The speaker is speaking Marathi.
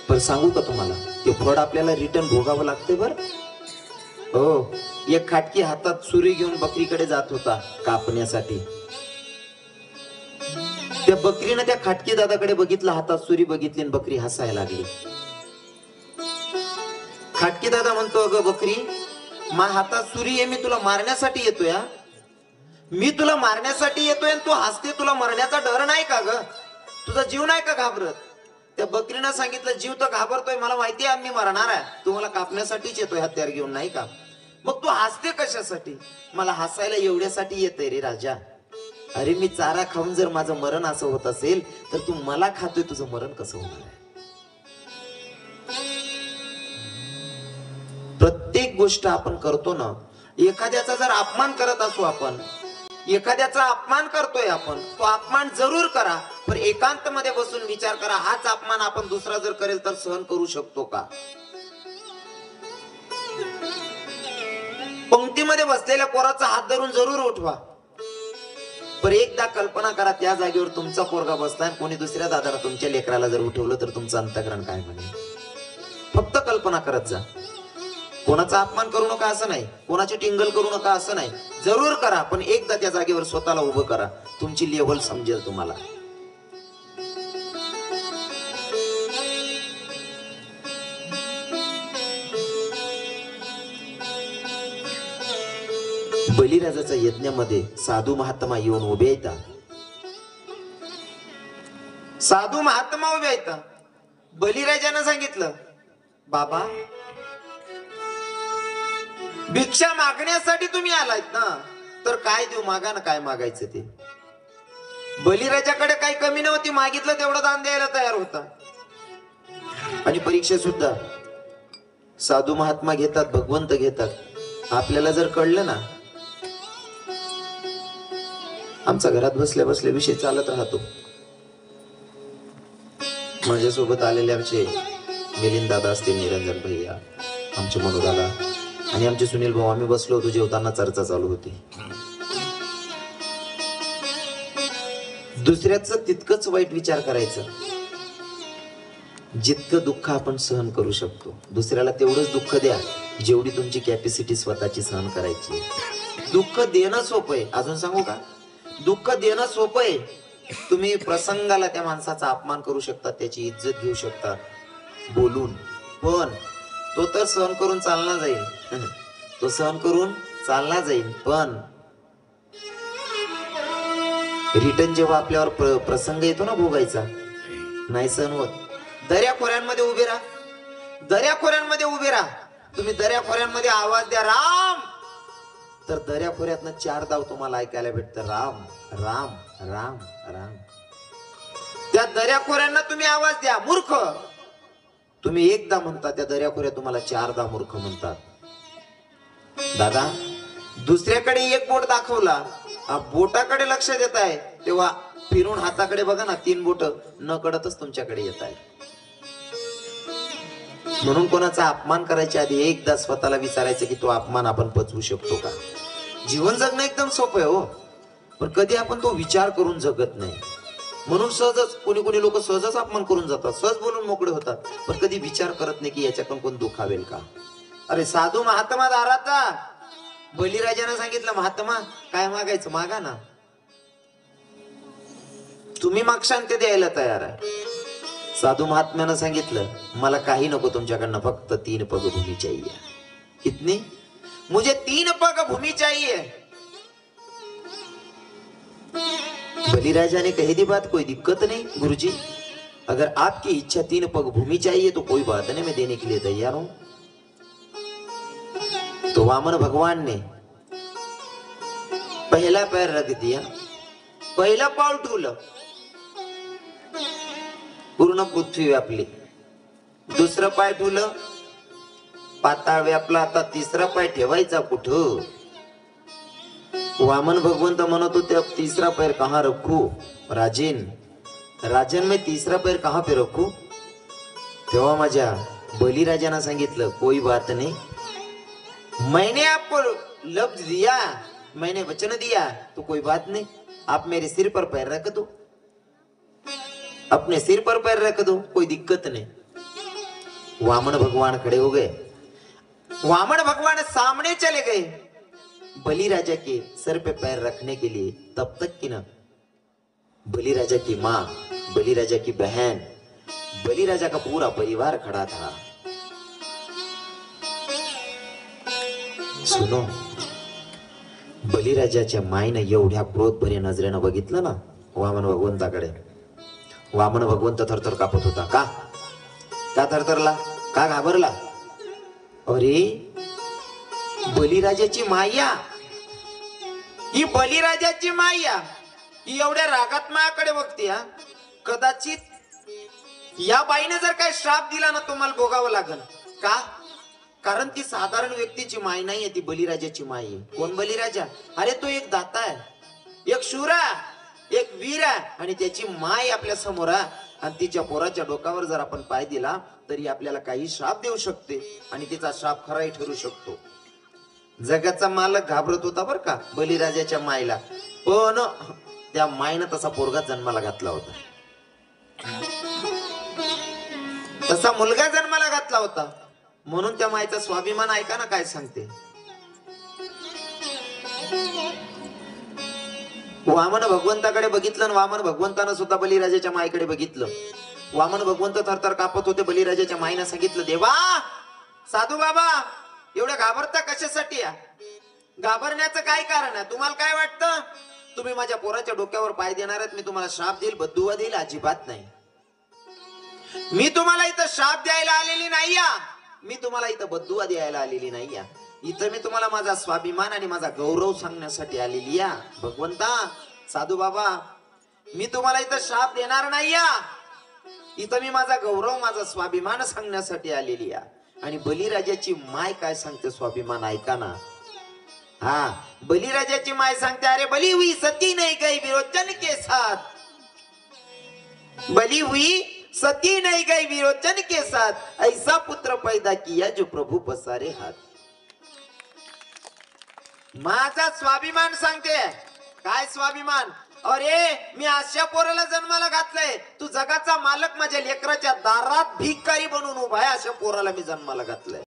पण सांगू का तुम्हाला, ते फळ आपल्याला रिटर्न भोगावं लागते बर. हो, एक खाटकी हातात सुरी घेऊन बकरीकडे जात होता कापण्यासाठी. त्या बकरीनं त्या खाटकी दादाकडे बघितलं, हातात सुरी बघितली आणि बकरी हसायला लागली. खाटकी दादा म्हणतो, अगं बकरी, मा हातात सुरी आहे, मी तुला मारण्यासाठी येतोय. मी तुला मारण्यासाठी येतोय आणि तू हसते, तुला मरण्याचा डर नाही का ग? तुझा जीव नाही का घाबरत? त्या बकरीनं सांगितलं, जीव तर घाबरतोय, मला माहिती आहे मी मरणार आहे, तू मला कापण्यासाठीच येतोय हत्यार घेऊन, नाही का? मग तू हसते कशासाठी? मला हसायला एवढ्यासाठी येतंय रे राजा. अरे मी चारा खाऊन जर माझं मरण असं होत असेल तर तू मला खातोय, तुझं मरण कसं होणार आहे? प्रत्येक गोष्ट आपण करतो ना, एखाद्याचा जर अपमान करत असू, आपण एखाद्याचा अपमान करतोय, आपण तो अपमान जरूर करा, पण एकांत मध्ये बसून विचार करा, हाच अपमान आपण दुसरा जर करेल तर सहन करू शकतो का? पंक्तीमध्ये बसलेल्या पोराचा हात धरून जरूर उठवा, पण एकदा कल्पना करा, त्या जागेवर तुमचा पोरगा बसलाय, कोणी दुसऱ्या दादाला तुमच्या लेकराला जर उठवलं तर तुमचं अंतःकरण काय म्हणेल? फक्त कल्पना करत जा. कोणाचा अपमान करू नका असं नाही, कोणाची टिंगल करू नका असं नाही, जरूर करा, पण एकदा त्या जागेवर स्वतःला उभं करा, तुमची लेवल समजेल तुम्हाला. बलिराजाच्या यज्ञामध्ये साधू महात्मा येऊन उभे येतात. साधू महात्मा उभे येतात. बलिराजानं सांगितलं, बाबा भिक्षा मागण्यासाठी तुम्ही आलात ना, तर काय देऊ, मागा ना, काय मागायचं ते. बलिराजाकडे काही कमी नव्हती, मागितलं तेवढं दान द्यायला तयार होता. आणि परीक्षा सुद्धा साधू महात्मा घेतात, भगवंत घेतात. आपल्याला जर कळलं ना, आमचा घरात बसल्या बसल्या विषय चालत राहतो. माझ्यासोबत आलेले आमचे मिलिंद दादा असतील, निरंजन भैया, आमचे मनू दादा आणि आमचे सुनील भाऊ, आम्ही बसलो होतो, जेवताना चर्चा चालू होती. दुसऱ्याचं तितकंच वाईट विचार करायचं जितकं दुःख आपण सहन करू शकतो. दुसऱ्याला तेवढंच दुःख द्या जेवढी तुमची कॅपॅसिटी स्वतःची सहन करायची. दुःख देणं सोपं आहे, अजून सांगू का, दुःख देणं सोपं आहे. तुम्ही प्रसंगाला त्या माणसाचा अपमान करू शकता, त्याची इज्जत घेऊ शकता बोलून, पण तो तर सहन करून चालला जाईल, तो सहन करून चालला जाईल, पण रिटर्न जेव्हा आपल्यावर प्रसंग येतो ना भोगायचा, नाही सहन होत. दर्याखोऱ्यांमध्ये उभे राहा, दर्याखोऱ्यांमध्ये उभे राहा. तुम्ही दर्याखोऱ्यांमध्ये आवाज द्या राम, तर दर्याखोऱ्यातनं 4 धाव तुम्हाला ऐकायला भेटतं, राम राम राम राम. त्या दर्याखोऱ्यांना तुम्ही आवाज द्या मूर्ख, तुम्ही एकदा म्हणता, त्या दर्याखोऱ्या तुम्हाला 4दा मूर्ख म्हणतात. दादा दुसऱ्याकडे एक बोट दाखवला, बोटाकडे लक्ष देत आहे, तेव्हा फिरून हाताकडे बघा ना, 3 बोट न कळतच तुमच्याकडे येत आहे. म्हणून कोणाचा अपमान करायच्या आधी एकदा स्वतःला विचारायचं की तो अपमान आपण पचवू शकतो का. जीवन जगणं एकदम सोपं आहे हो, पण कधी आपण तो विचार करून जगत नाही. म्हणून सहजच कोणी लोक सहजच अपमान करून जातात, सहज बोलून मोकळे होतात, पण कधी विचार करत नाही की याच्याकडून कोण दुखावेल का. अरे साधू महात्मा दाराचा, बलिराजाने सांगितलं, महात्मा काय मागायचं मागा ना, तुम्ही मागशान ते द्यायला तयार आहे. साधू महात्म्यानं सांगितलं, मला काही नको तुमच्याकडनं, फक्त 3 पग भूमी चाहिए. कितनी? मुझे 3 पग भूमि चाहिए. बलिराजा ने कह दी बात, कोई दिक्कत नहीं गुरुजी, अगर आपकी इच्छा 3 पग भूमि चाहिए तो कोई बात नहीं, मैं देने के लिए तैयार हूं. तो वामन भगवान ने पहला पैर रख दिया, पहिलं पाऊल ठेवलं, पूर्ण पृथ्वी व्यापली. दुसरं पाय ठेवलं, पाताळ व्यापला. आता 3रा पाय ठेवायचा कुठं? वामन भगवंत म्हणत होते, अब 3रा पैर कहां रखू राजन, राजन मैं 3रा पैर कहां पे रखू. तेव्हा माझ्या बलिराजानं सांगितलं, कोई बात नहीं, मैंने आपको लफ्ज दिया, मैंने वचन दिया, तो कोई बात नहीं, आप मेरे सिर पर पैर रख दो, अपने सिर पर पैर रख दो, कोई दिक्कत नहीं. वामन भगवान खड़े हो गए। वामन भगवान सामने चले गए बलिराजा के सर पे पैर रखने के लिए। तब तक कि ना बलिराजा की माँ, बलिराजा की बहन, बलिराजा का पूरा परिवार खड़ा था। सुनो, बलिराजाच्या माईनं एवढ्या क्रोधभरे नजरेनं बघितलं ना वामन भगवंताकडे, वामन भगवंत थरथर कापत होता। का का थरथरला? का घाबरला? अरे बलिराजाची माया, ही बलिराजाची माया ही एवढ्या रागात मायाकडे बघते। हा, कदाचित या बाईने जर काही श्राप दिला ना तुम्हाला भोगावं लागल। का? कारण ती साधारण व्यक्तीची माय नाहीये, ती बलिराजाची माय आहे। कोण बलिराजा? अरे तो एक दाता आहे, एक शूर आहे, एक वीर आहे, आणि त्याची माय आपल्या समोर आहे। आणि तिच्या पोराच्या डोक्यावर जर आपण पाय दिला तरी आपल्याला काही श्राप देऊ शकते, आणि तिचा श्राप खराही ठरू शकतो। जगाचा मालक घाबरत होता बर का बलिराजाच्या मायला, पण त्या मायनं तसा पोरगा जन्माला घातला होता, तसा मुलगा जन्माला घातला होता। म्हणून त्या मायचा स्वाभिमान ऐका ना काय सांगते। वामन भगवंताकडे बघितलं आणि वामन भगवंतानं सुद्धा बलिराजाच्या मायकडे बघितलं। वामन भगवंत थरथर कापत होते। बलिराजाच्या माईनं सांगितलं, देवा, साधू बाबा, एवढं घाबरता कशासाठी? घाबरण्याचं काय कारण आहे? तुम्हाला काय वाटतं तुम्ही माझ्या पोराच्या डोक्यावर पाय देणार आहेत, मी तुम्हाला श्राप देईल, बद्दुआ देईल? अजिबात नाही। मी तुम्हाला इथं श्राप द्यायला आलेली नाही, मी तुम्हाला इथं बद्दुआ द्यायला आलेली नाही। इथं मी तुम्हाला माझा स्वाभिमान आणि माझा गौरव सांगण्यासाठी आलेली या। भगवंता, साधू बाबा, मी तुम्हाला इथं श्राप देणार नाही, इथं मी माझा गौरव, माझा स्वाभिमान सांगण्यासाठी आलेली या। आणि बलिराजाची माय काय सांगते स्वाभिमान ऐका ना। हा, बलिराजाची माय सांगते, अरे बली हुई सती नहीं गई विरोचन के साथ, बली हुई सती नहीं गई विरोचन के साथ, ऐसा पुत्र पैदा किया जो प्रभु पसारे हाथ। माझा स्वाभिमान सांगते। काय स्वाभिमान? अरे मी अशा पोराला जन्माला घातलंय, तू जगाचा मालक माझ्या लेकराच्या दारात भिकारी बनून उभा आहे, अशा पोराला मी जन्माला घातलंय।